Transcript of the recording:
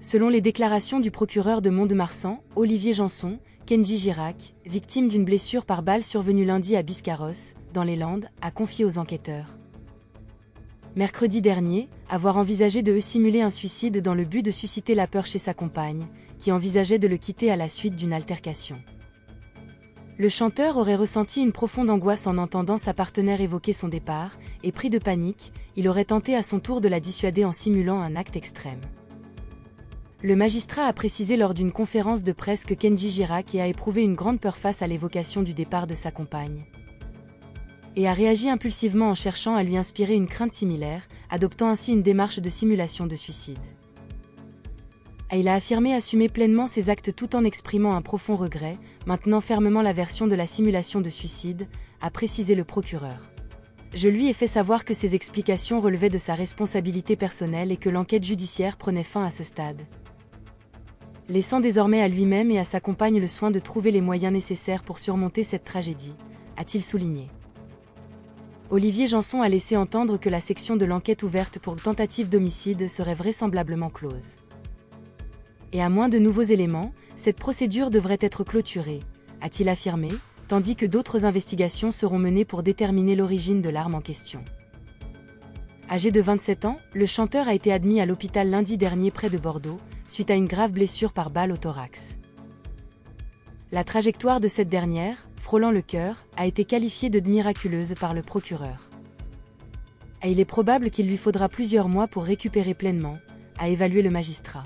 Selon les déclarations du procureur de Mont-de-Marsan, Olivier Janson, Kenji Girac, victime d'une blessure par balle survenue lundi à Biscarrosse, dans les Landes, a confié aux enquêteurs. Mercredi dernier, avoir envisagé de simuler un suicide dans le but de susciter la peur chez sa compagne, qui envisageait de le quitter à la suite d'une altercation. Le chanteur aurait ressenti une profonde angoisse en entendant sa partenaire évoquer son départ, et pris de panique, il aurait tenté à son tour de la dissuader en simulant un acte extrême. Le magistrat a précisé lors d'une conférence de presse que Kenji Girac a éprouvé une grande peur face à l'évocation du départ de sa compagne. Et a réagi impulsivement en cherchant à lui inspirer une crainte similaire, adoptant ainsi une démarche de simulation de suicide. Il a affirmé assumer pleinement ses actes tout en exprimant un profond regret, maintenant fermement la version de la simulation de suicide, a précisé le procureur. Je lui ai fait savoir que ces explications relevaient de sa responsabilité personnelle et que l'enquête judiciaire prenait fin à ce stade. Laissant désormais à lui-même et à sa compagne le soin de trouver les moyens nécessaires pour surmonter cette tragédie, a-t-il souligné. Olivier Janson a laissé entendre que la section de l'enquête ouverte pour tentative d'homicide serait vraisemblablement close. Et à moins de nouveaux éléments, cette procédure devrait être clôturée, a-t-il affirmé, tandis que d'autres investigations seront menées pour déterminer l'origine de l'arme en question. Âgé de 27 ans, le chanteur a été admis à l'hôpital lundi dernier près de Bordeaux, suite à une grave blessure par balle au thorax. La trajectoire de cette dernière, frôlant le cœur, a été qualifiée de miraculeuse par le procureur. Et il est probable qu'il lui faudra plusieurs mois pour récupérer pleinement, a évalué le magistrat.